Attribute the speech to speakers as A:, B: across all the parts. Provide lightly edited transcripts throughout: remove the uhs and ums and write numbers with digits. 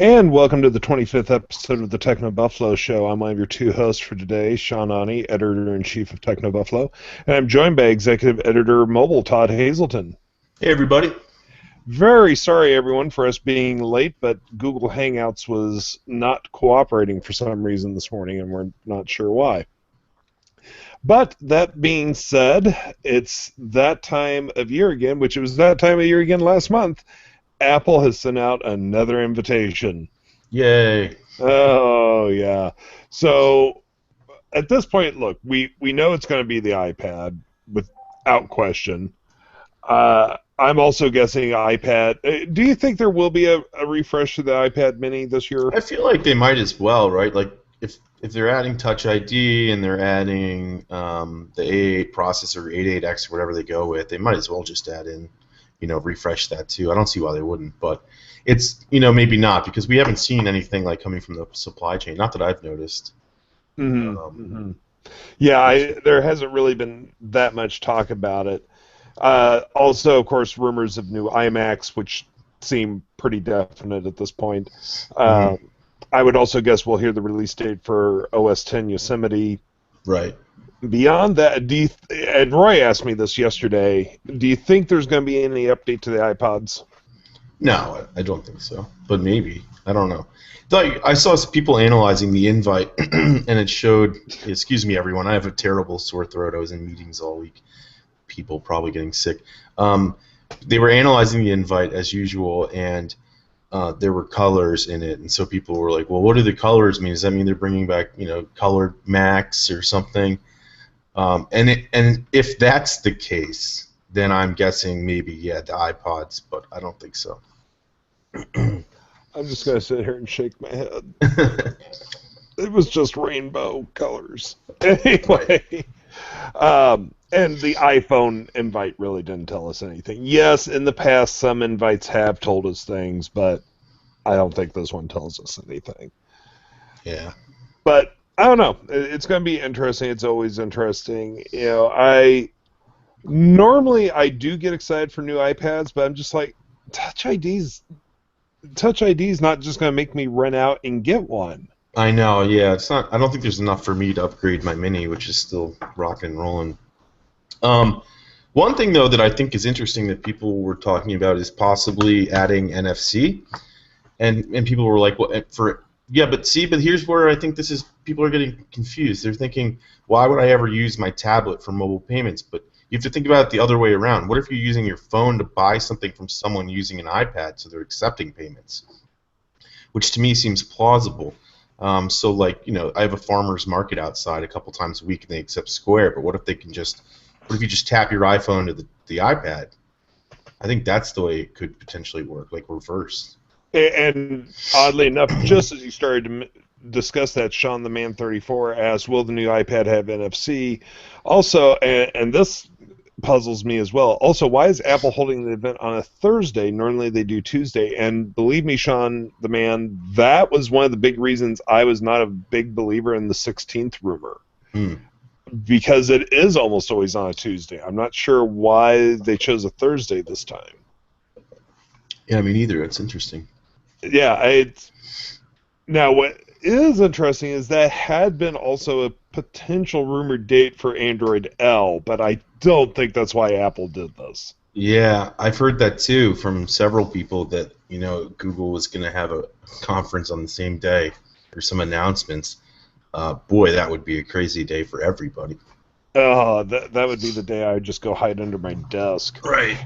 A: And welcome to the 25th episode of the TechnoBuffalo Show. I'm one of your two hosts for today, Sean Ani, Editor-in-Chief of TechnoBuffalo, and I'm joined by Executive Editor of Mobile, Todd Hazelton.
B: Hey, everybody.
A: Very sorry, everyone, for us being late, but Google Hangouts was not cooperating for some reason this morning, and we're not sure why. But that being said, it's that time of year again, which it was that time of year again last month. Apple has sent out another invitation.
B: Yay.
A: Oh, yeah. So, at this point, look, we know it's going to be the iPad, without question. I'm also guessing iPad. Do you think there will be a refresh to the iPad mini this year?
B: I feel like they might as well, right? Like, if they're adding Touch ID and they're adding the A8 processor, 88X, whatever they go with, they might as well just add in, refresh that too. I don't see why they wouldn't, but it's, maybe not, because we haven't seen anything like coming from the supply chain. Not that I've noticed.
A: Yeah, there hasn't really been that much talk about it. Also, of course, rumors of new iMacs, which seem pretty definite at this point. I would also guess we'll hear the release date for OS X Yosemite.
B: Right.
A: Beyond that, and Roy asked me this yesterday, do you think there's going to be any update to the iPods?
B: No, I don't think so. But maybe. I don't know. I saw some people analyzing the invite, and it showed, excuse me, everyone, I have a terrible sore throat. I was in meetings all week. People probably getting sick. They were analyzing the invite as usual, and there were colors in it, and so people were like, well, what do the colors mean? Does that mean they're bringing back, colored Macs or something? And if that's the case, then I'm guessing maybe, yeah, the iPods, but I don't think so.
A: I'm just going to sit here and shake my head. It was just rainbow colors. Anyway, and the iPhone invite really didn't tell us anything. Yes, in the past, some invites have told us things, but I don't think this one tells us anything.
B: Yeah.
A: But I don't know. It's going to be interesting. It's always interesting. I do get excited for new iPads, but I'm just like, Touch ID's not just going to make me run out and get one.
B: I know, yeah. It's not. I don't think there's enough for me to upgrade my Mini, which is still rocking and rolling. One thing, though, that I think is interesting that people were talking about is possibly adding NFC. And people were like, well, but here's where I think people are getting confused. They're thinking, why would I ever use my tablet for mobile payments? But you have to think about it the other way around. What if you're using your phone to buy something from someone using an iPad, so they're accepting payments? Which to me seems plausible. I have a farmer's market outside a couple times a week and they accept Square, but what if you just tap your iPhone to the iPad? I think that's the way it could potentially work, like reverse.
A: And oddly enough, just as you started to discuss that, Sean the Man 34 asked, will the new iPad have NFC? Also, and this puzzles me as well, also, why is Apple holding the event on a Thursday? Normally they do Tuesday. And believe me, Sean the Man, that was one of the big reasons I was not a big believer in the 16th rumor. Because it is almost always on a Tuesday. I'm not sure why they chose a Thursday this time.
B: Yeah, me neither. It's interesting.
A: Yeah, now what is interesting is that had been also a potential rumored date for Android L, but I don't think that's why Apple did this.
B: Yeah, I've heard that too from several people that Google was going to have a conference on the same day or some announcements. Boy, that would be a crazy day for everybody.
A: That would be the day I would just go hide under my desk.
B: Right.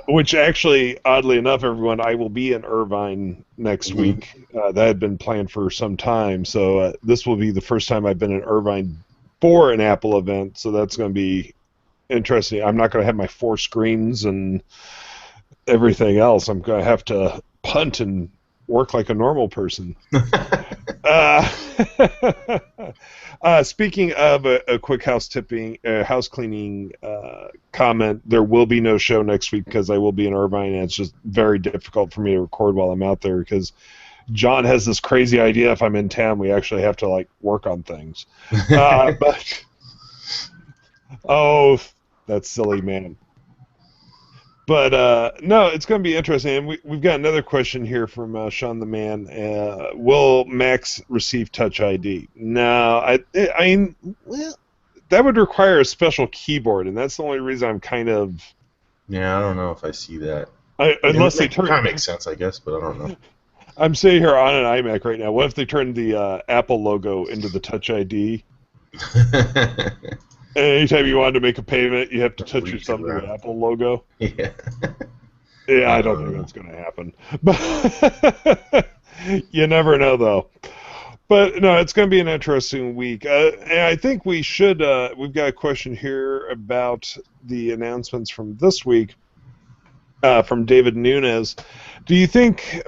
A: Which actually, oddly enough, everyone, I will be in Irvine next week. That had been planned for some time, so this will be the first time I've been in Irvine for an Apple event, so that's going to be interesting. I'm not going to have my 4 screens and everything else. I'm going to have to punt and work like a normal person. Speaking of a quick house cleaning comment, there will be no show next week because I will be in Irvine, and it's just very difficult for me to record while I'm out there because John has this crazy idea. If I'm in town, we actually have to work on things. But oh, that silly man. But no, it's going to be interesting. And we've got another question here from Sean the Man. Will Macs receive Touch ID? No, I mean, well, that would require a special keyboard, and that's the only reason I'm kind of.
B: Yeah, I don't know if I see that.
A: Unless they
B: It
A: turn.
B: kind of makes sense, I guess, but I don't know.
A: I'm sitting here on an iMac right now. What if they turn the Apple logo into the Touch ID? And anytime you wanted to make a payment, you have to touch your thumb to the Apple logo.
B: Yeah.
A: Yeah, I don't think that's going to happen. But you never know, though. But no, it's going to be an interesting week. And I think we should. We've got a question here about the announcements from this week from David Nunes. Do you think?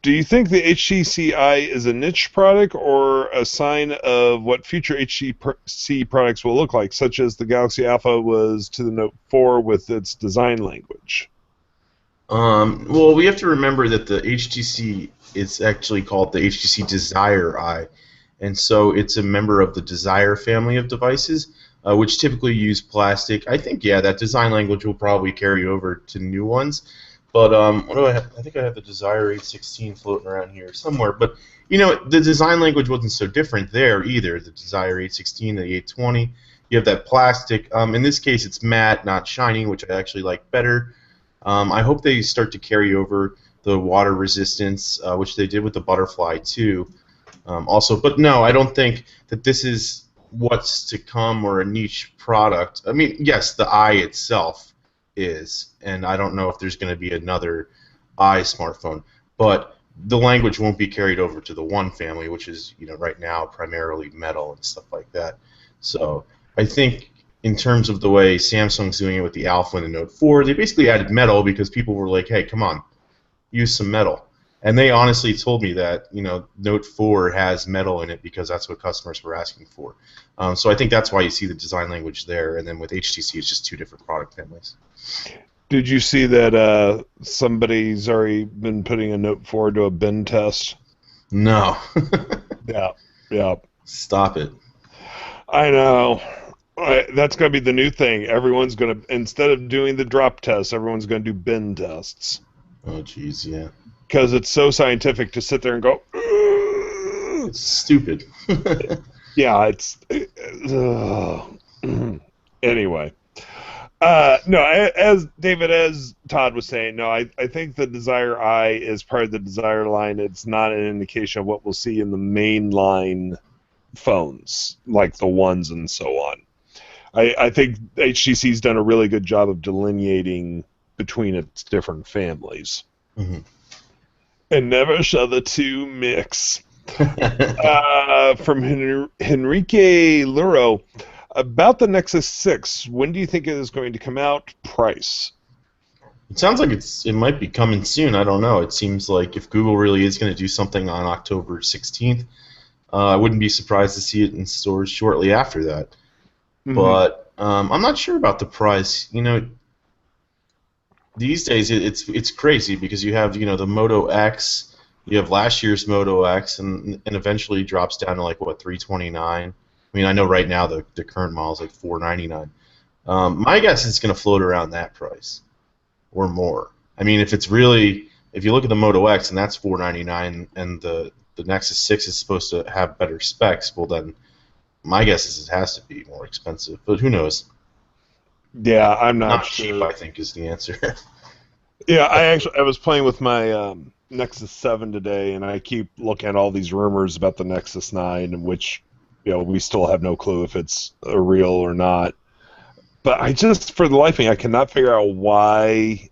A: Do you think the HTC Eye is a niche product or a sign of what future HTC products will look like, such as the Galaxy Alpha was to the Note 4 with its design language?
B: Well, we have to remember that the HTC is actually called the HTC Desire Eye, and so it's a member of the Desire family of devices, which typically use plastic. I think, yeah, that design language will probably carry over to new ones. But what do I have? I think I have the Desire 816 floating around here somewhere. But you know, the design language wasn't so different there either. The Desire 816, the 820, you have that plastic. In this case, it's matte, not shiny, which I actually like better. I hope they start to carry over the water resistance, which they did with the Butterfly too. Also, but no, I don't think that this is what's to come or a niche product. I mean, yes, the Eye itself is, and I don't know if there's going to be another Eye smartphone, but the language won't be carried over to the One family, which is, you know, right now primarily metal and stuff like that. So I think in terms of the way Samsung's doing it with the Alpha and the Note 4, they basically added metal because people were like, hey, come on, use some metal. And they honestly told me that, you know, Note 4 has metal in it because that's what customers were asking for. So I think that's why you see the design language there. And then with HTC, it's just two different product families.
A: Did you see that somebody's already been putting a Note 4 to a bin test?
B: No.
A: Yeah.
B: Stop it.
A: I know. That's going to be the new thing. Everyone's going to, instead of doing the drop tests, everyone's going to do bin tests.
B: Oh, jeez, yeah.
A: Because it's so scientific to sit there and go,
B: it's stupid.
A: Yeah, it's... Anyway. No, as Todd was saying, no, I think the Desire Eye is part of the Desire line. It's not an indication of what we'll see in the mainline phones, like the ones and so on. I think HTC's done a really good job of delineating between its different families.
B: Mm-hmm.
A: And never shall the two mix. From Henrique Luro, about the Nexus 6, when do you think it is going to come out? Price?
B: It sounds like it might be coming soon. I don't know. It seems like if Google really is going to do something on October 16th, I wouldn't be surprised to see it in stores shortly after that. Mm-hmm. But I'm not sure about the price. You know, these days it's crazy because you have, you know, the Moto X, you have last year's Moto X, and eventually drops down to like what, $329. I mean, I know right now the current model is like $499. My guess is it's going to float around that price or more. I mean, if you look at the Moto X and that's $499, and the Nexus 6 is supposed to have better specs, well then my guess is it has to be more expensive. But who knows?
A: Yeah, I'm not sure.
B: Cheap, I think, is the answer.
A: Yeah, I was playing with my Nexus 7 today, and I keep looking at all these rumors about the Nexus 9, which, you know, we still have no clue if it's real or not. But I just, for the life of me, I cannot figure out why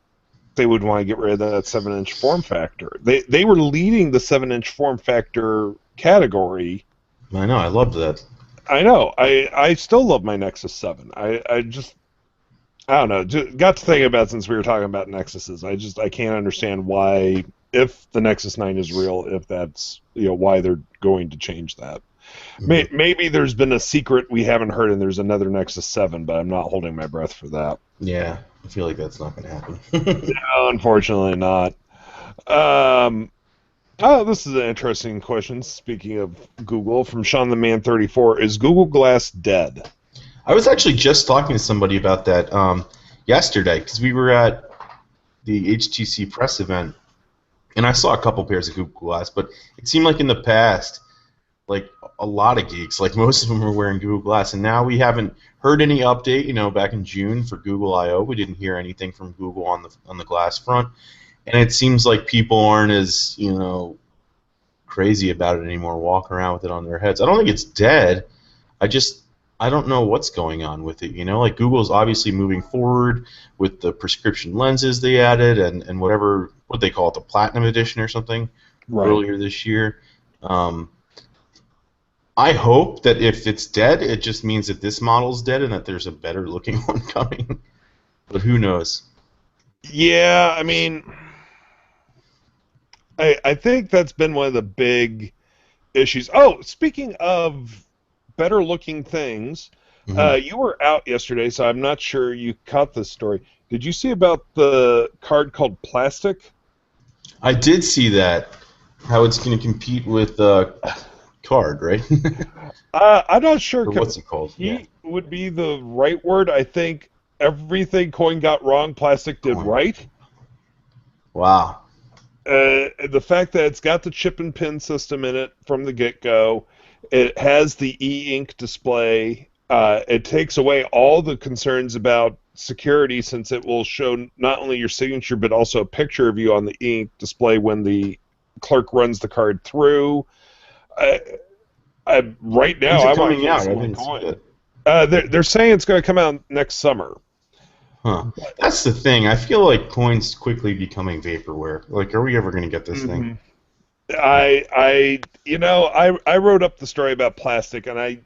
A: they would want to get rid of that 7-inch form factor. They were leading the 7-inch form factor category.
B: I know, I loved that.
A: I know. I still love my Nexus 7. I don't know. Got to thinking about it since we were talking about Nexuses. I can't understand why, if the Nexus 9 is real, if that's, you know, why they're going to change that. Mm-hmm. Maybe there's been a secret we haven't heard, and there's another Nexus 7, but I'm not holding my breath for that.
B: Yeah, I feel like that's not going to happen.
A: No, unfortunately not. This is an interesting question. Speaking of Google, from Sean the Man 34, is Google Glass dead?
B: I was actually just talking to somebody about that yesterday, because we were at the HTC press event, and I saw a couple pairs of Google Glass, but it seemed like in the past, like a lot of geeks, like most of them were wearing Google Glass, and now we haven't heard any update. You know, back in June for Google I/O, we didn't hear anything from Google on the Glass front, and it seems like people aren't as crazy about it anymore, walking around with it on their heads. I don't think it's dead. I don't know what's going on with it. Like Google's obviously moving forward with the prescription lenses they added and what they call it, the Platinum Edition or something, earlier this year. I hope that if it's dead, it just means that this model's dead and that there's a better looking one coming. But who knows?
A: Yeah, I mean, I think that's been one of the big issues. Oh, speaking of better looking things, you were out yesterday, so I'm not sure you caught this story. Did you see about the card called Plastic?
B: I did see that. How it's going to compete with Card, right?
A: I'm not sure.
B: What's it called?
A: Would be the right word. I think everything Coin got wrong, Plastic did right.
B: Wow.
A: The fact that it's got the chip and pin system in it from the get-go, it has the e-ink display. It takes away all the concerns about security, since it will show not only your signature but also a picture of you on the e-ink display when the clerk runs the card through. Right now,
B: I'm
A: coming out. They're saying it's going to come out next summer.
B: Huh. That's the thing. I feel like Coin's quickly becoming vaporware. Like, are we ever going to get this thing?
A: I wrote up the story about Plastic, and I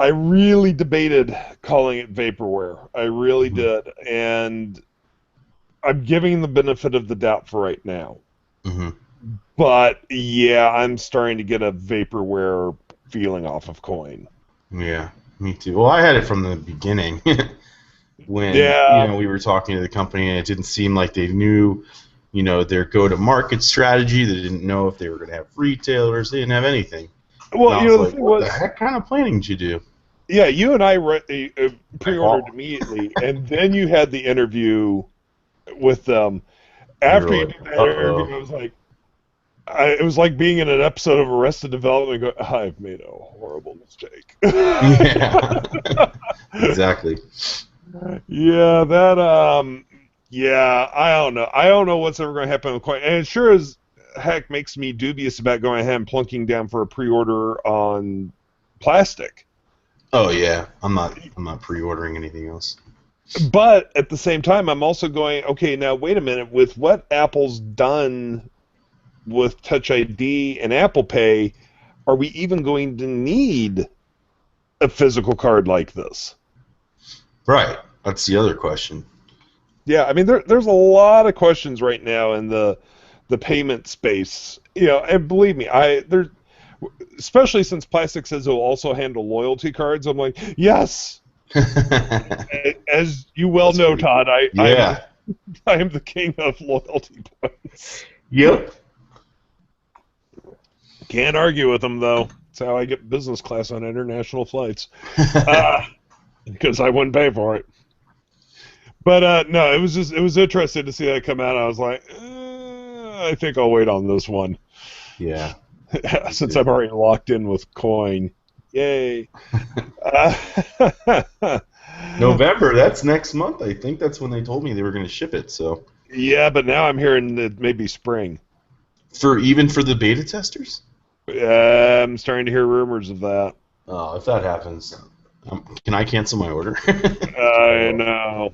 A: really debated calling it vaporware. I really did, and I'm giving the benefit of the doubt for right now. But yeah, I'm starting to get a vaporware feeling off of Coin.
B: Yeah, me too. Well, I had it from the beginning. When we were talking to the company, and it didn't seem like they knew, their go-to-market strategy. They didn't know if they were going to have retailers. They didn't have anything.
A: Well,
B: what the heck kind of planning did you do?
A: Yeah, you and I pre-ordered immediately, and then you had the interview with them. After you did that interview, I was like, it was like being in an episode of Arrested Development. Go, I've made a horrible mistake.
B: Yeah, exactly.
A: Yeah, that I don't know. I don't know what's ever going to happen with Coin, and it sure as heck makes me dubious about going ahead and plunking down for a pre-order on Plastic.
B: Oh yeah, I'm not pre-ordering anything else.
A: But at the same time, I'm also going, okay, now wait a minute. With what Apple's done with Touch ID and Apple Pay, are we even going to need a physical card like this?
B: Right. That's the other question.
A: Yeah, I mean, there's a lot of questions right now in the payment space. And believe me, especially since Plastic says it will also handle loyalty cards. I'm like, yes. As you well know, Todd, I am the king of loyalty points.
B: Yep.
A: Can't argue with them, though. That's how I get business class on international flights. Because I wouldn't pay for it. But no, it was interesting to see that come out. I was like, I think I'll wait on this one.
B: Yeah.
A: Since I'm already locked in with Coin. Yay.
B: November, that's next month. I think that's when they told me they were going to ship it. So.
A: Yeah, but now I'm hearing that maybe spring.
B: Even for the beta testers?
A: I'm starting to hear rumors of that.
B: Oh, if that happens, can I cancel my order?
A: I know.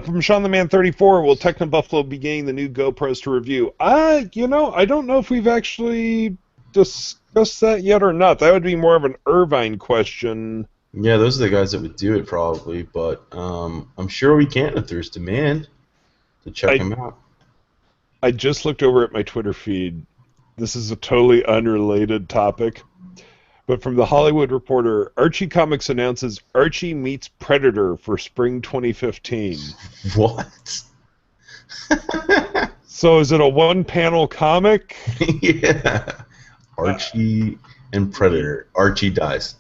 A: From Sean the Man 34, will TechnoBuffalo be getting the new GoPros to review? I don't know if we've actually discussed that yet or not. That would be more of an Irvine question.
B: Yeah, those are the guys that would do it probably, but I'm sure we can if there's demand to check them out.
A: I just looked over at my Twitter feed. This is a totally unrelated topic. But from the Hollywood Reporter, Archie Comics announces Archie meets Predator for spring 2015.
B: What?
A: So is it a one-panel comic?
B: Yeah. Archie and Predator. Archie dies.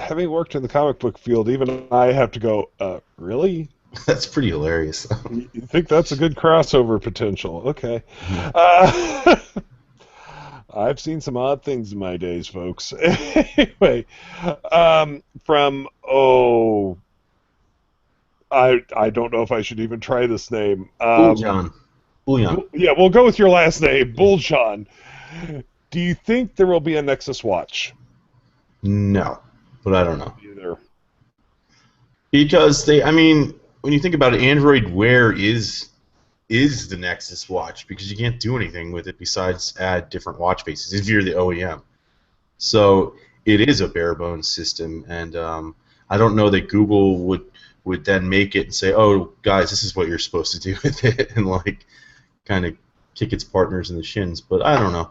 A: having worked in the comic book field, even I have to go, really?
B: That's pretty hilarious.
A: You think that's a good crossover potential? Okay.
B: Mhm.
A: Uh, I've seen some odd things in my days, folks. Anyway, from I don't know if I should even try this name.
B: Cool, John. Bouillon.
A: Yeah, we'll go with your last name, Bullshawn. Do you think there will be a Nexus watch?
B: No, but I don't know.
A: Either.
B: Because I mean, when you think about it, Android Wear is the Nexus watch because you can't do anything with it besides add different watch faces if you're the OEM. So it is a bare bones system, and I don't know that Google would then make it and say, "Oh, guys, this is what you're supposed to do with it," and like kind of kick its partners in the shins. But I don't know.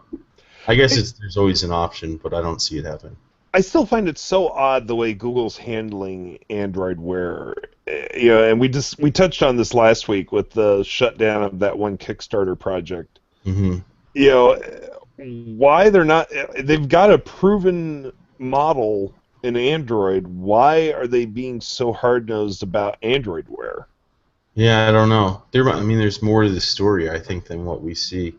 B: I guess there's always an option, but I don't see it happen.
A: I still find it so odd the way Google's handling Android Wear. And we touched on this last week with the shutdown of that one Kickstarter project.
B: Mm-hmm.
A: Why they're not? They've got a proven model in Android. Why are they being so hard-nosed about Android Wear?
B: Yeah, I don't know. There's more to the story, I think, than what we see.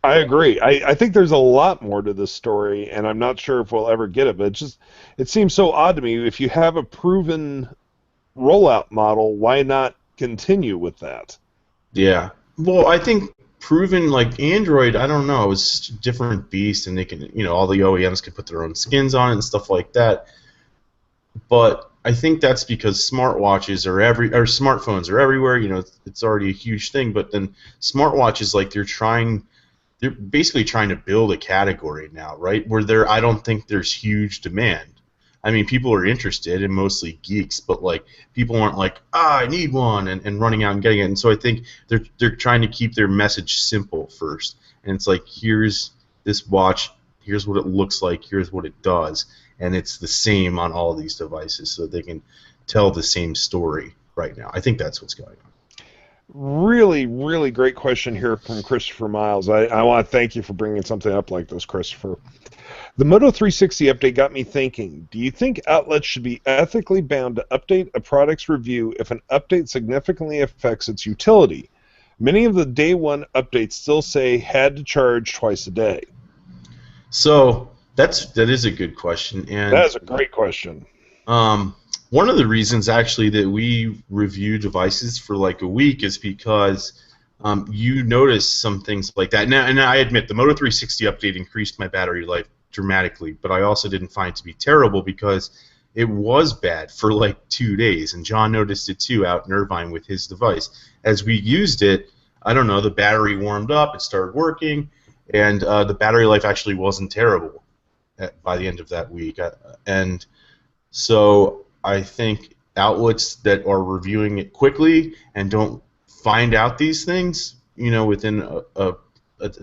A: I agree. I think there's a lot more to this story, and I'm not sure if we'll ever get it. But it seems so odd to me. If you have a proven rollout model, why not continue with that?
B: Yeah. Well, I think proven like Android, I don't know, it's a different beast, and they can, all the OEMs can put their own skins on it and stuff like that. But I think that's because smartwatches or smartphones are everywhere. It's already a huge thing. But then smartwatches, like they're basically trying to build a category now, right? I don't think there's huge demand. I mean, people are interested, and mostly geeks, but like people aren't like, I need one, and running out and getting it. And so I think they're trying to keep their message simple first. And it's like, here's this watch, here's what it looks like, here's what it does, and it's the same on all these devices, so they can tell the same story right now. I think that's what's going on.
A: Really, really great question here from Christopher Miles. I want to thank you for bringing something up like this, Christopher. The Moto 360 update got me thinking, do you think outlets should be ethically bound to update a product's review if an update significantly affects its utility? Many of the day one updates still say had to charge twice a day.
B: So that is a good question. And
A: that is a great question.
B: One of the reasons actually that we review devices for like a week is because you notice some things like that. Now, and I admit the Moto 360 update increased my battery life dramatically, but I also didn't find it to be terrible because it was bad for like 2 days, and John noticed it too out in Irvine with his device. As we used it, I don't know, the battery warmed up, it started working, and the battery life actually wasn't terrible by the end of that week. And so I think outlets that are reviewing it quickly and don't find out these things, within a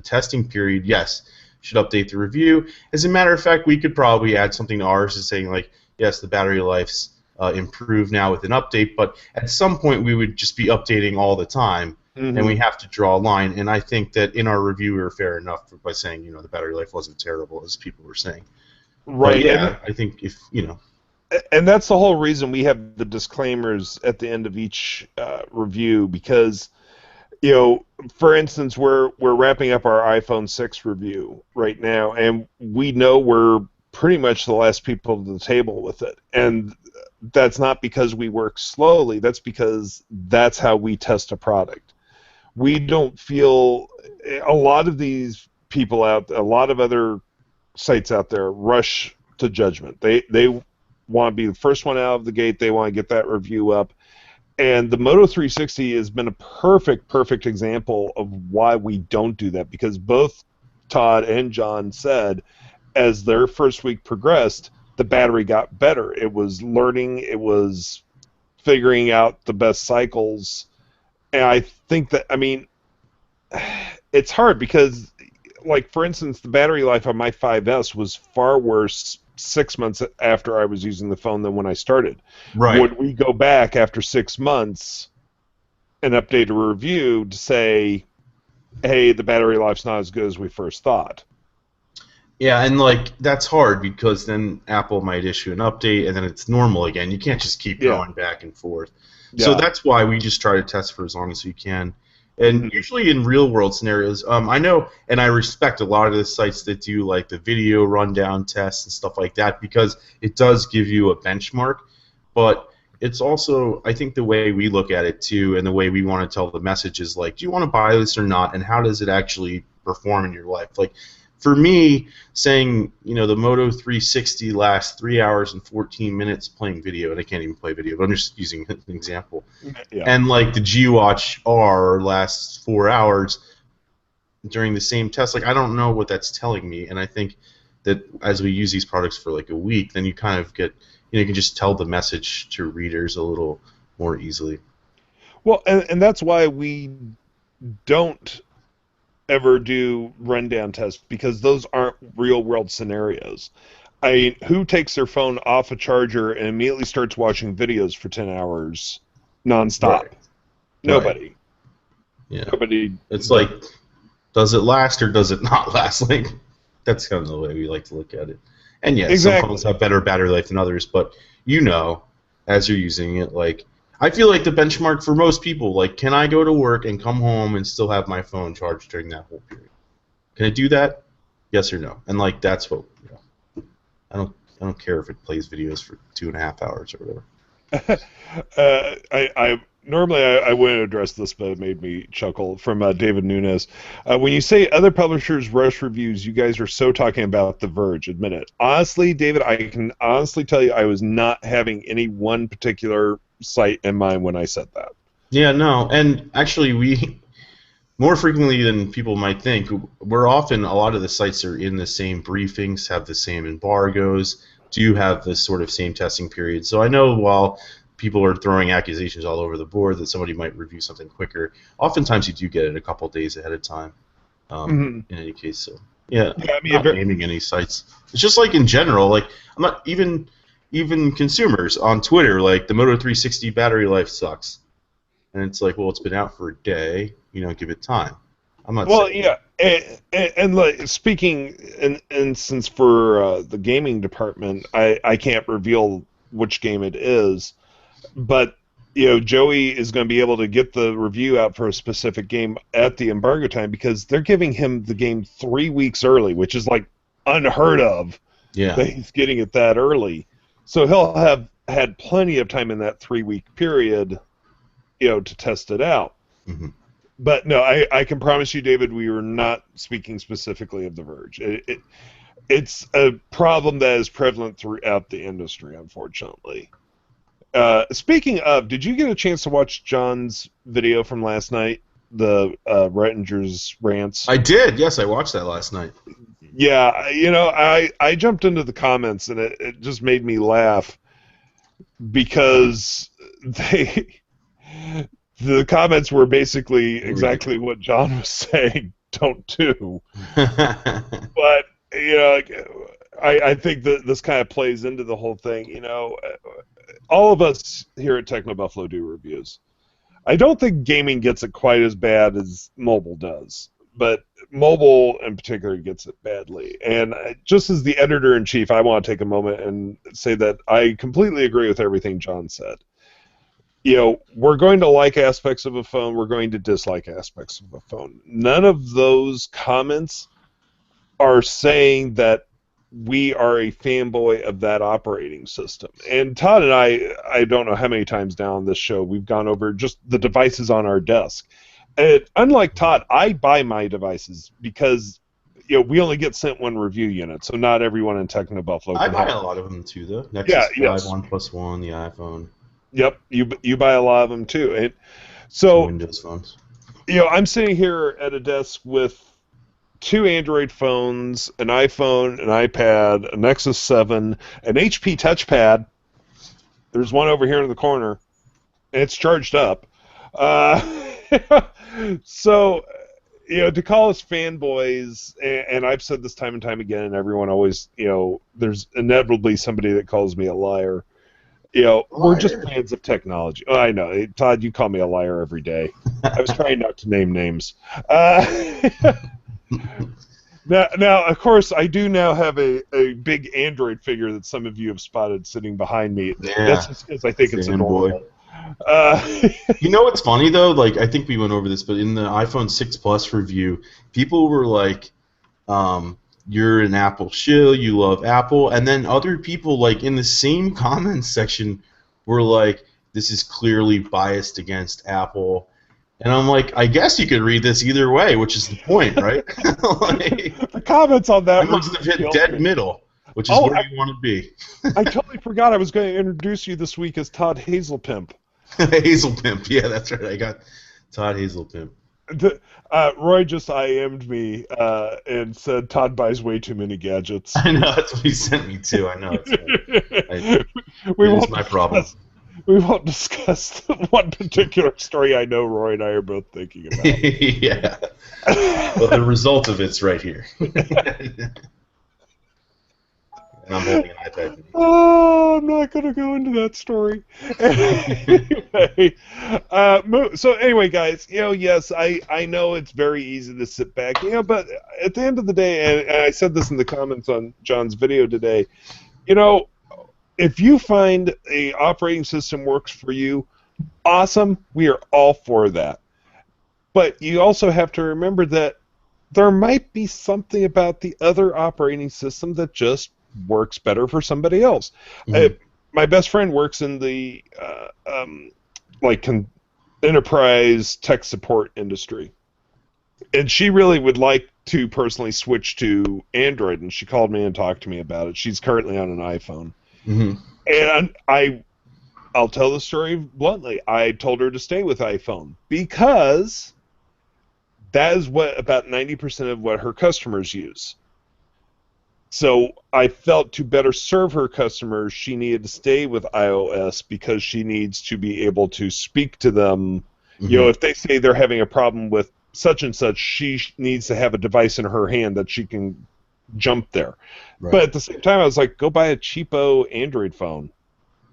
B: testing period, yes, should update the review. As a matter of fact, we could probably add something to ours is saying like, yes, the battery life's improved now with an update, but at some point we would just be updating all the time, and we have to draw a line. And I think that in our review we were fair enough by saying, the battery life wasn't terrible as people were saying.
A: Right.
B: But yeah, I think if
A: And that's the whole reason we have the disclaimers at the end of each review, because, for instance, we're wrapping up our iPhone 6 review right now, and we know we're pretty much the last people to the table with it. And that's not because we work slowly. That's because that's how we test a product. We don't feel a lot of these people a lot of other sites out there rush to judgment. They want to be the first one out of the gate. They want to get that review up. And the Moto 360 has been a perfect example of why we don't do that, because both Todd and John said as their first week progressed, the battery got better. It was learning. It was figuring out the best cycles. And I think that, it's hard because, like, for instance, the battery life on my 5S was far worse 6 months after I was using the phone than when I started.
B: Right.
A: Would we go back after 6 months and update a review to say, hey, the battery life's not as good as we first thought?
B: Yeah, and like that's hard because then Apple might issue an update and then it's normal again. You can't just keep
A: Yeah,
B: going back and forth. So
A: yeah.
B: that's why we just try to test for as long as we can. And
A: Hmm.
B: usually in real world scenarios, I know and I respect a lot of the sites that do like the video rundown tests and stuff like that because it does give you a benchmark. But it's also, I think, the way we look at it too, and the way we want to tell the message is like, do you want to buy this or not, and how does it actually perform in your life? Like, for me, saying the Moto 360 lasts 3 hours and 14 minutes playing video, and I can't even play video, but I'm just using an example.
A: Yeah.
B: And like the G Watch R lasts 4 hours during the same test. Like I don't know what that's telling me, and I think that as we use these products for like a week, then you kind of get you can just tell the message to readers a little more easily.
A: Well, and that's why we don't ever do rundown tests because those aren't real world scenarios. I mean, who takes their phone off a charger and immediately starts watching videos for 10 hours nonstop?
B: Right. Right.
A: Nobody.
B: Yeah.
A: Nobody
B: It's
A: does.
B: like, does it last or does it not last? Like, that's kind of the way we like to look at it. And yes, some phones
A: Exactly.
B: have better battery life than others, but as you're using it, like, I feel like the benchmark for most people, like, can I go to work and come home and still have my phone charged during that whole period? Can it do that? Yes or no? And like, that's what I don't care if it plays videos for 2.5 hours or whatever.
A: I normally I wouldn't address this, but it made me chuckle from David Nunes. When you say other publishers rush reviews, you guys are so talking about The Verge. Admit it. Honestly, David, I can honestly tell you I was not having any one particular site in mind when I said that.
B: Yeah, no, and actually, we more frequently than people might think, we're often a lot of the sites are in the same briefings, have the same embargoes, do have the sort of same testing period. So I know while people are throwing accusations all over the board that somebody might review something quicker, oftentimes you do get it a couple days ahead of time.
A: Mm-hmm.
B: In any case, so yeah,
A: Yeah, I
B: I'm
A: mean,
B: not naming any sites. It's just like in general, like I'm not even consumers on Twitter, like the Moto 360 battery life sucks. And it's like, well, it's been out for a day. Give it time. I'm not
A: well,
B: saying
A: yeah, and like speaking in instance for the gaming department, I can't reveal which game it is, but Joey is going to be able to get the review out for a specific game at the embargo time because they're giving him the game 3 weeks early, which is like unheard of
B: yeah.
A: that he's getting it that early. So he'll have had plenty of time in that 3 week period, to test it out.
B: Hmm.
A: But no, I can promise you, David, we were not speaking specifically of The Verge. It's a problem that is prevalent throughout the industry, unfortunately. Speaking of, did you get a chance to watch John's video from last night? The Rettinger's rants?
B: I did. Yes, I watched that last night.
A: Yeah, I jumped into the comments and it just made me laugh because they the comments were basically
B: Really?
A: exactly what John was saying. Don't do. But like, I think that this kind of plays into the whole thing. All of us here at TechnoBuffalo do reviews. I don't think gaming gets it quite as bad as mobile does, but mobile in particular gets it badly. And just as the editor in chief, I want to take a moment and say that I completely agree with everything John said. We're going to like aspects of a phone, we're going to dislike aspects of a phone. None of those comments are saying that we are a fanboy of that operating system. And Todd and I don't know how many times now on this show we've gone over just the devices on our desk. And unlike Todd, I buy my devices because we only get sent one review unit, so not everyone in TechnoBuffalo
B: I
A: can
B: buy
A: have.
B: a lot of them too, though.
A: Yeah,
B: Nexus 5,
A: yes,
B: OnePlus One, the iPhone,
A: yep. You buy a lot of them too, and
B: some
A: so
B: Windows phones.
A: I'm sitting here at a desk with two Android phones, an iPhone, an iPad, a Nexus 7, an HP Touchpad. There's one over here in the corner, and it's charged up. Uh, so, to call us fanboys, and I've said this time and time again, and everyone always, there's inevitably somebody that calls me a liar. We're just
B: Liar.
A: fans of technology. Oh, I know. Todd, you call me a liar every day. I was trying not to name names. Now, of course, I do now have a big Android figure that some of you have spotted sitting behind me. That's
B: Yeah,
A: just because I think it's
B: Fanboy.
A: adorable. Uh,
B: You know what's funny though? Like I think we went over this, but in the iPhone 6 Plus review, people were like, "You're an Apple shill. You love Apple," and then other people, like in the same comments section, were like, "This is clearly biased against Apple." And I'm like, I guess you could read this either way, which is the point, right? Like,
A: the comments on
B: I
A: that
B: must have hit
A: killed
B: dead
A: me.
B: middle, which is
A: Oh,
B: where you want to be.
A: I totally forgot I was going to introduce you this week as Todd Hazelpimp.
B: Hazelpimp, yeah, that's right. I got Todd Hazelpimp.
A: Roy just IM'd me and said Todd buys way too many gadgets.
B: I know that's what he sent me too. I know it
A: we
B: is
A: won't
B: my problem.
A: we won't discuss one particular story I know Roy and I are both thinking about.
B: Yeah. Well, the result of it's right here. And I'm holding an iPad.
A: Oh, I'm not going to go into that story. Anyway, so anyway, guys, yes, I know it's very easy to sit back, but at the end of the day, and I said this in the comments on John's video today, if you find a operating system works for you, awesome. We are all for that. But you also have to remember that there might be something about the other operating system that just works better for somebody else.
B: Mm-hmm.
A: My best friend works in the enterprise tech support industry, and she really would like to personally switch to Android, and she called me and talked to me about it. She's currently on an iPhone.
B: Mm-hmm.
A: And I'll tell the story bluntly. I told her to stay with iPhone because that is what about 90% of what her customers use. So I felt to better serve her customers, she needed to stay with iOS because she needs to be able to speak to them.
B: Mm-hmm.
A: If they say they're having a problem with such and such, she needs to have a device in her hand that she can jump there.
B: Right.
A: But at the same time, I was like, go buy a cheapo Android phone.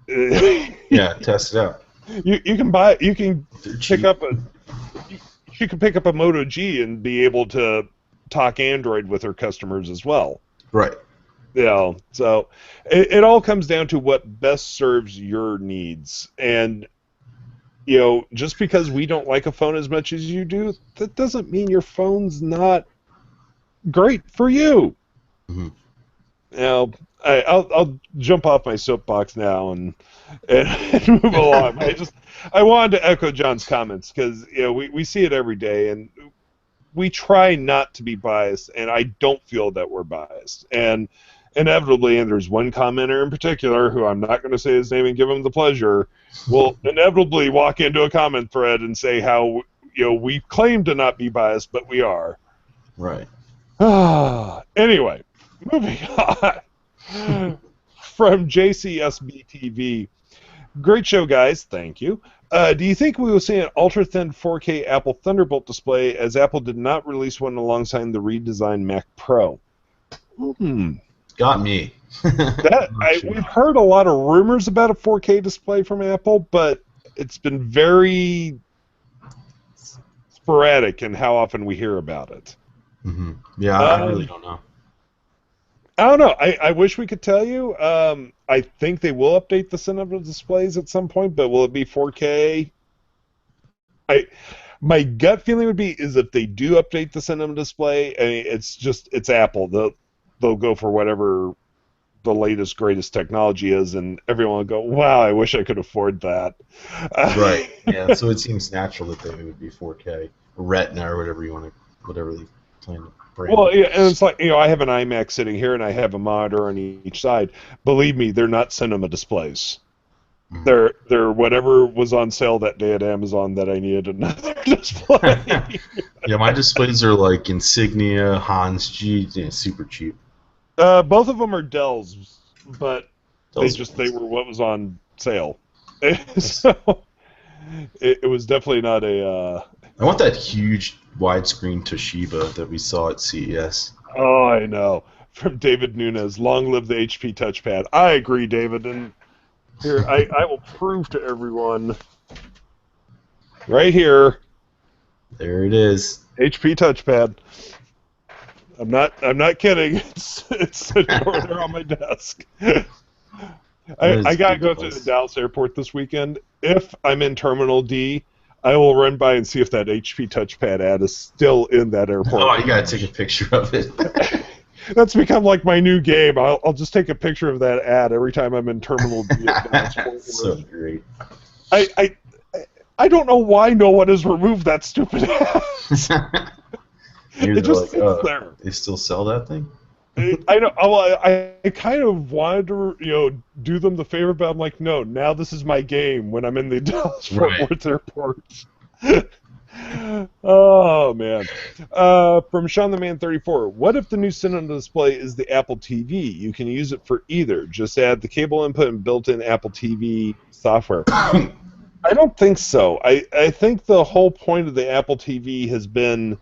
B: Yeah, test it out.
A: You can pick up a Moto G and be able to talk Android with her customers as well.
B: Right.
A: So it all comes down to what best serves your needs. And, just because we don't like a phone as much as you do, that doesn't mean your phone's not great for you.
B: Mm-hmm.
A: I'll jump off my soapbox now and move along. I wanted to echo John's comments because we see it every day, and we try not to be biased, and I don't feel that we're biased. And inevitably, and there's one commenter in particular who I'm not going to say his name and give him the pleasure, will inevitably walk into a comment thread and say how we claim to not be biased, but we are.
B: Right.
A: Anyway, moving on. From JCSBTV. Great show, guys. Thank you. Do you think we will see an ultra-thin 4K Apple Thunderbolt display, as Apple did not release one alongside the redesigned Mac Pro?
B: Got me.
A: We've heard a lot of rumors about a 4K display from Apple, but it's been very sporadic in how often we hear about it.
B: Mm-hmm. Yeah, I really don't know.
A: I don't know. I wish we could tell you. I think they will update the cinema displays at some point, but will it be 4K? My gut feeling would be is if they do update the cinema display, I mean, it's Apple. They'll go for whatever the latest greatest technology is, and everyone will go, "Wow, I wish I could afford that."
B: Right. Yeah. So it seems natural that they would be 4K, Retina, or whatever they plan to.
A: Well, yeah, and it's like, I have an iMac sitting here, and I have a monitor on each side. Believe me, they're not cinema displays. Mm-hmm. They're whatever was on sale that day at Amazon that I needed another display.
B: Yeah, my displays are like Insignia, Hans G, super cheap.
A: Both of them are Dells, but they were what was on sale. So it was definitely not a...
B: I want that huge widescreen Toshiba that we saw at CES.
A: Oh, I know. From David Nunez, long live the HP Touchpad. I agree, David, and here, I will prove to everyone right here.
B: There it is.
A: HP Touchpad. I'm not kidding. It's sitting over there on my desk.
B: That
A: I
B: is a
A: gotta
B: good
A: go to the
B: device.
A: Dallas airport this weekend. If I'm in Terminal D, I will run by and see if that HP Touchpad ad is still in that
B: Oh,
A: airport
B: you gotta
A: lounge.
B: take a picture of it.
A: That's become like my new game. I'll just take a picture of that ad every time I'm in Terminal D at Dallas Fort
B: So
A: Worth.
B: great.
A: I, I I don't know why no one has removed that stupid ad.
B: Maybe
A: It
B: they're
A: just
B: like,
A: sits there.
B: they still sell that thing?
A: I know. I kind of wanted to, do them the favor, but I'm like, no. Now this is my game when I'm in the Dallas Fort
B: Right.
A: Worth airport. Oh man. From Sean the Man 34. What if the new Cinema display is the Apple TV? You can use it for either. Just add the cable input and built-in Apple TV software. I don't think so. I think the whole point of the Apple TV has been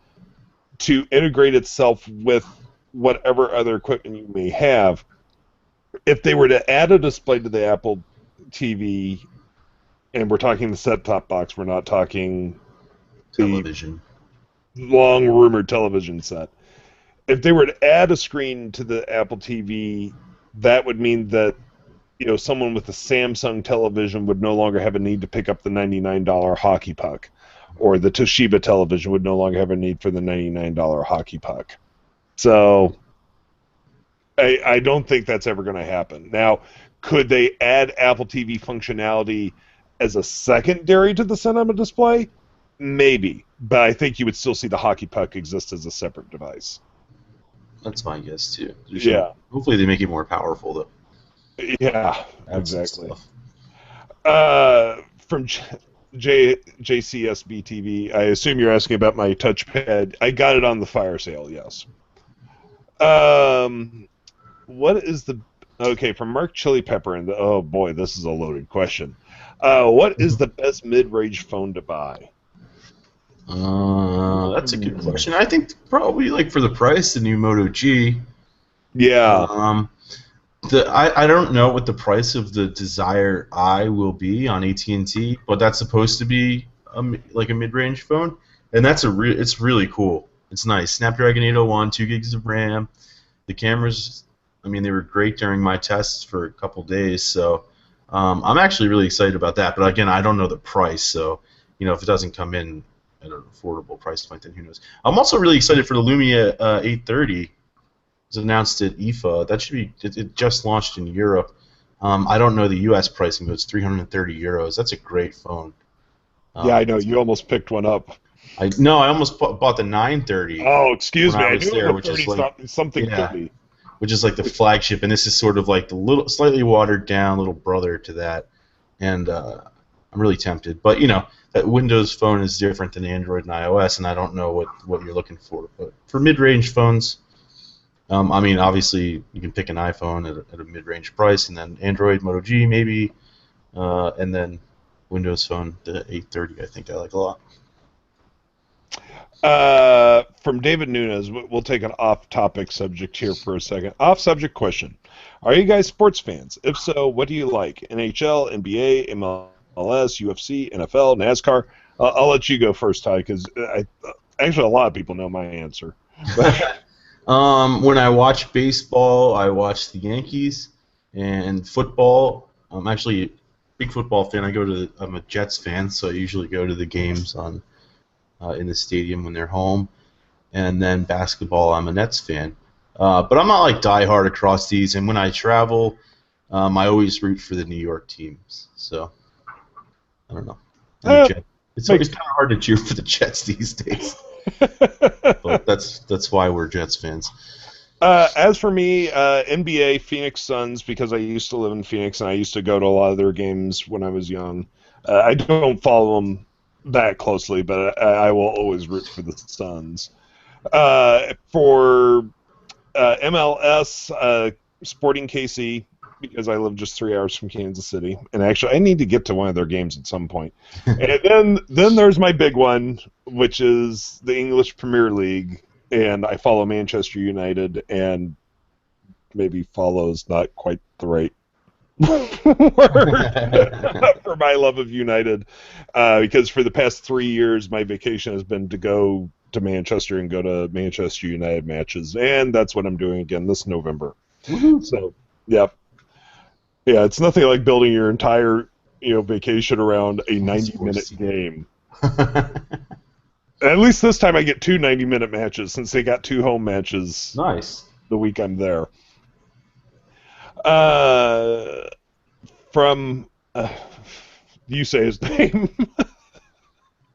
A: to integrate itself with whatever other equipment you may have. If they were to add a display to the Apple TV, and we're talking the set-top box, we're not talking the
B: Television.
A: long rumored television set. If they were to add a screen to the Apple TV, that would mean that someone with a Samsung television would no longer have a need to pick up the $99 hockey puck, or the Toshiba television would no longer have a need for the $99 hockey puck. So I don't think that's ever going to happen. Now, could they add Apple TV functionality as a secondary to the cinema display? Maybe, but I think you would still see the hockey puck exist as a separate device.
B: That's my guess too.
A: Yeah,
B: Hopefully they make it more powerful though.
A: yeah,
B: Add some
A: exactly.
B: stuff.
A: From JCSB TV, I assume you're asking about my touchpad. I got it on the fire sale, yes. What is the okay from Mark Chili Pepper and oh boy, this is a loaded question. What is the best mid-range phone to buy?
B: That's a good question. I think probably like for the price, the new Moto G.
A: Yeah,
B: Um, I don't know what the price of the Desire Eye will be on AT&T, but that's supposed to be like a mid-range phone, and it's really cool. It's nice. Snapdragon 801, 2 gigs of RAM. The cameras, I mean, they were great during my tests for a couple days, so I'm actually really excited about that. But again, I don't know the price, so if it doesn't come in at an affordable price point, then who knows? I'm also really excited for the Lumia 830. It was announced at IFA. That should be. It just launched in Europe. I don't know the U.S. pricing, but it's 330 euros. That's a great phone.
A: yeah, I know. You almost picked one up.
B: I almost bought the 930
A: Oh, excuse
B: when
A: me.
B: I
A: I
B: was
A: knew it
B: there,
A: was a
B: which is
A: 30
B: like
A: something
B: yeah,
A: 30.
B: which is like the flagship, and this is sort of like the little, slightly watered down little brother to that. And I'm really tempted, but that Windows phone is different than Android and iOS, and I don't know what you're looking for. But for mid-range phones, I mean, obviously you can pick an iPhone at a mid-range price, and then Android Moto G maybe, and then Windows Phone the 830. I think I like a lot.
A: From David Nunez, we'll take an off-topic subject here for a second. Off-subject question: are you guys sports fans? If so, what do you like? NHL, NBA, MLS, UFC, NFL, NASCAR? I'll let you go first, Ty, because actually a lot of people know my answer.
B: When I watch baseball, I watch the Yankees, and football. I'm actually a big football fan. I'm a Jets fan, so I usually go to the games in the stadium when they're home. And then basketball, I'm a Nets fan. But I'm not like diehard across these. And when I travel, I always root for the New York teams. So I don't know. I'm a Jet. It's always kind of hard to cheer for the Jets these days. But that's why we're Jets fans.
A: As for me, NBA, Phoenix Suns, because I used to live in Phoenix and I used to go to a lot of their games when I was young. I don't follow them that closely, but I will always root for the Suns. For MLS, Sporting KC, because I live just 3 hours from Kansas City, and actually I need to get to one of their games at some point. And then there's my big one, which is the English Premier League, and I follow Manchester United, and maybe follows not quite the right word for my love of United, because for the past 3 years my vacation has been to go to Manchester and go to Manchester United matches, and that's what I'm doing again this November.
B: Woohoo.
A: So, yeah, it's nothing like building your entire vacation around a 90-minute game. At least this time I get 2 90-minute matches since they got 2 home matches.
B: Nice.
A: The week I'm there. From you say his name.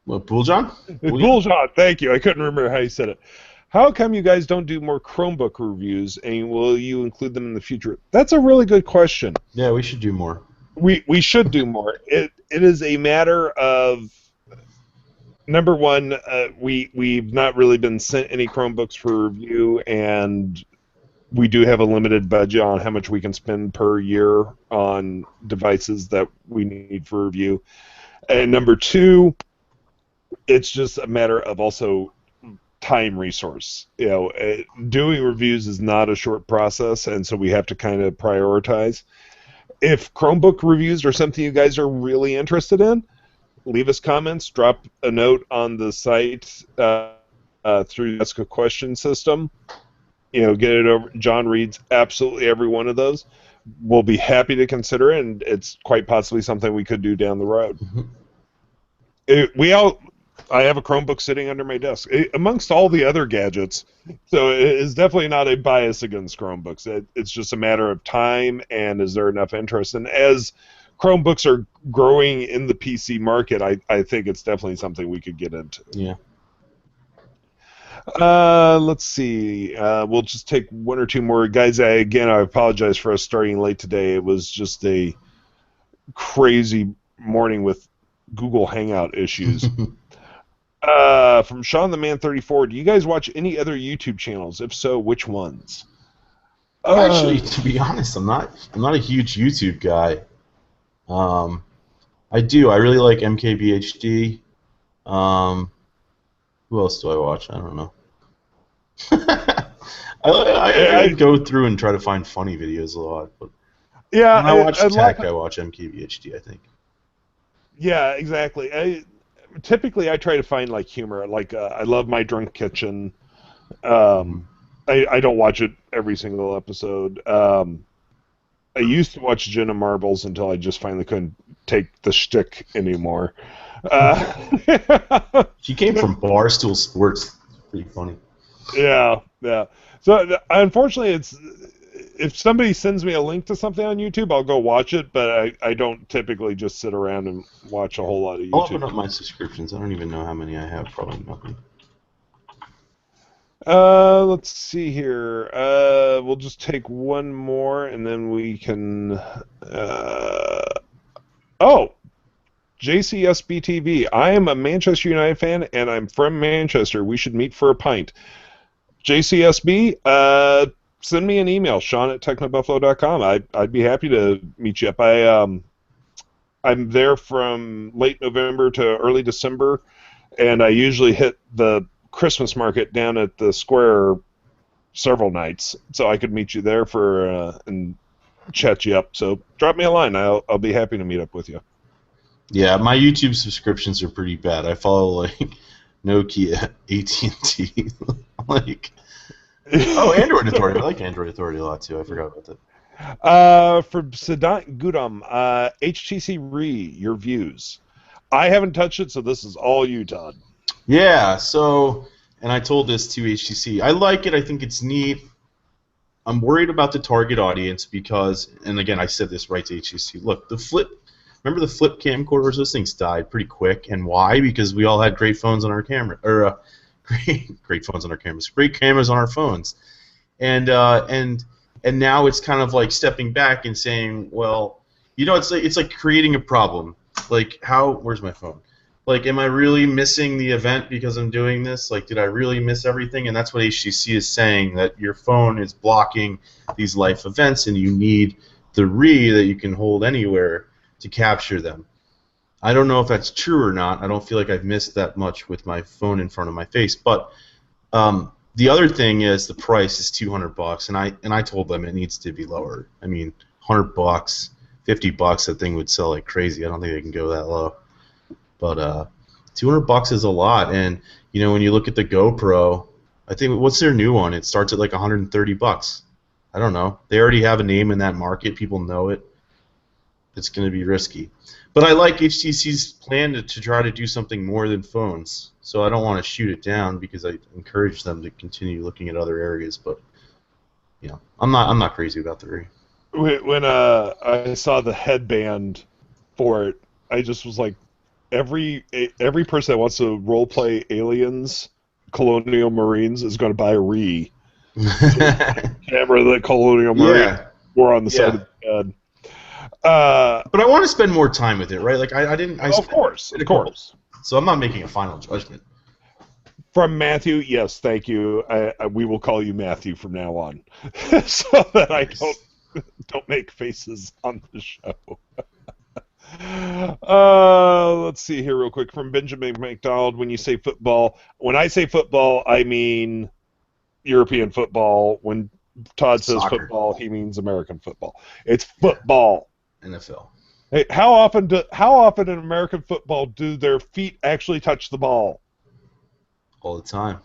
B: What, Bulljohn?
A: Bulljohn, thank you. I couldn't remember how you said it. How come you guys don't do more Chromebook reviews, and will you include them in the future? That's a really good question.
B: Yeah, we should do more.
A: We should do more. It is a matter of, number one, we've not really been sent any Chromebooks for review, and we do have a limited budget on how much we can spend per year on devices that we need for review. And number two, it's just a matter of also time resource. Doing reviews is not a short process, and so we have to kind of prioritize. If Chromebook reviews are something you guys are really interested in, leave us comments, drop a note on the site through the Ask a Question system. Get it over. John reads absolutely every one of those. We'll be happy to consider it, and it's quite possibly something we could do down the road. I have a Chromebook sitting under my desk, amongst all the other gadgets, so it is definitely not a bias against Chromebooks. It's just a matter of time, and is there enough interest? And as Chromebooks are growing in the PC market, I think it's definitely something we could get into.
B: Yeah.
A: Let's see. We'll just take one or two more. Guys, I apologize for us starting late today. It was just a crazy morning with Google Hangout issues. From Sean the Man 34, do you guys watch any other YouTube channels? If so, which ones?
B: Actually, to be honest, I'm not a huge YouTube guy. I really like MKBHD. Who else do I watch? I don't know. I go through and try to find funny videos a lot, but
A: yeah,
B: when I watch tech, I watch MKBHD, I think.
A: Yeah, exactly. Typically I try to find like humor. Like I love My Drunk Kitchen. I don't watch it every single episode. I used to watch Jenna Marbles until I just finally couldn't take the shtick anymore.
B: She came from Barstool Sports. Pretty funny.
A: Yeah. So unfortunately, if somebody sends me a link to something on YouTube, I'll go watch it, but I don't typically just sit around and watch a whole lot of YouTube.
B: I'll open up my subscriptions. I don't even know how many I have. Probably nothing.
A: Let's see here. We'll just take one more, and then we can... JCSBTV. I am a Manchester United fan, and I'm from Manchester. We should meet for a pint. JCSB, send me an email, Sean@TechnoBuffalo.com. I'd be happy to meet you up. I'm there from late November to early December, and I usually hit the Christmas market down at the square several nights, so I could meet you there and chat you up. So drop me a line. I'll be happy to meet up with you.
B: Yeah, my YouTube subscriptions are pretty bad. I follow like Nokia, AT&T, like. Oh, Android Authority. I like Android Authority a lot too. I forgot about that.
A: For Sadat Gudam, HTC Re, your views. I haven't touched it, so this is all you, Todd.
B: Yeah, so, and I told this to HTC. I like it. I think it's neat. I'm worried about the target audience because, and again, I said this right to HTC. Look, remember the flip camcorders? Those things died pretty quick. And why? Because we all had great phones on our camera, or great phones on our cameras, great cameras on our phones. And now it's kind of like stepping back and saying, well, it's like creating a problem. Like, where's my phone? Like, am I really missing the event because I'm doing this? Like, did I really miss everything? And that's what HTC is saying, that your phone is blocking these life events, and you need the Re that you can hold anywhere to capture them. I don't know if that's true or not. I don't feel like I've missed that much with my phone in front of my face. But the other thing is the price is $200, and I told them it needs to be lower. I mean, $100, $50, that thing would sell like crazy. I don't think they can go that low. But $200 is a lot, and you know when you look at the GoPro, I think what's their new one? It starts at like $130. I don't know. They already have a name in that market. People know it. It's going to be risky. But I like HTC's plan to try to do something more than phones. So I don't want to shoot it down because I encourage them to continue looking at other areas. But you know, I'm not crazy about the Re.
A: When I saw the headband for it, I just was like, every person that wants to role play aliens, colonial marines, is going to buy a Re. Camera the colonial marine or on the side of the bed.
B: But I want to spend more time with it, right? Like I didn't.
A: Of course.
B: So I'm not making a final judgment.
A: From Matthew, yes, thank you. We will call you Matthew from now on, so that I don't make faces on the show. Let's see here real quick from Benjamin McDonald. When I say football, I mean European football. When Todd says
B: Soccer.
A: football, he means American football. It's football.
B: NFL.
A: Hey, how often in American football do their feet actually touch the ball?
B: All the time.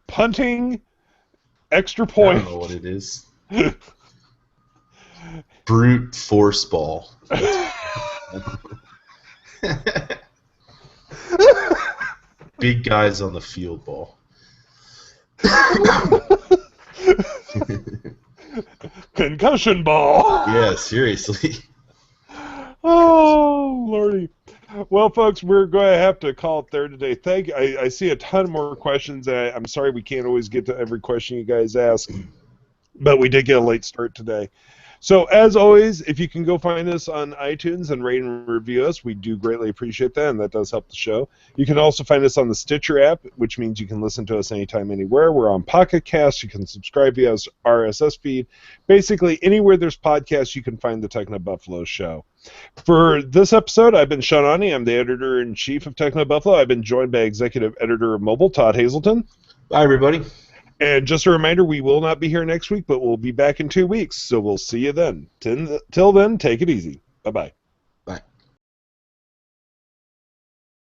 A: Punting, extra point.
B: I don't know what it is. Brute force ball. Big guys on the field ball.
A: Concussion ball.
B: Yeah, seriously.
A: Oh, Lordy. Well, folks, we're going to have to call it there today. I see a ton more questions. I'm sorry we can't always get to every question you guys ask, but we did get a late start today. So, as always, if you can go find us on iTunes and rate and review us, we do greatly appreciate that, and that does help the show. You can also find us on the Stitcher app, which means you can listen to us anytime, anywhere. We're on Pocket Cast. You can subscribe via our RSS feed. Basically, anywhere there's podcasts, you can find the TechnoBuffalo show. For this episode, I've been Sean Ani. I'm the editor-in-chief of TechnoBuffalo. I've been joined by executive editor of Mobile, Todd Hazelton.
B: Bye, everybody.
A: And just a reminder, we will not be here next week, but we'll be back in 2 weeks, so we'll see you then. Till then, take it easy. Bye-bye.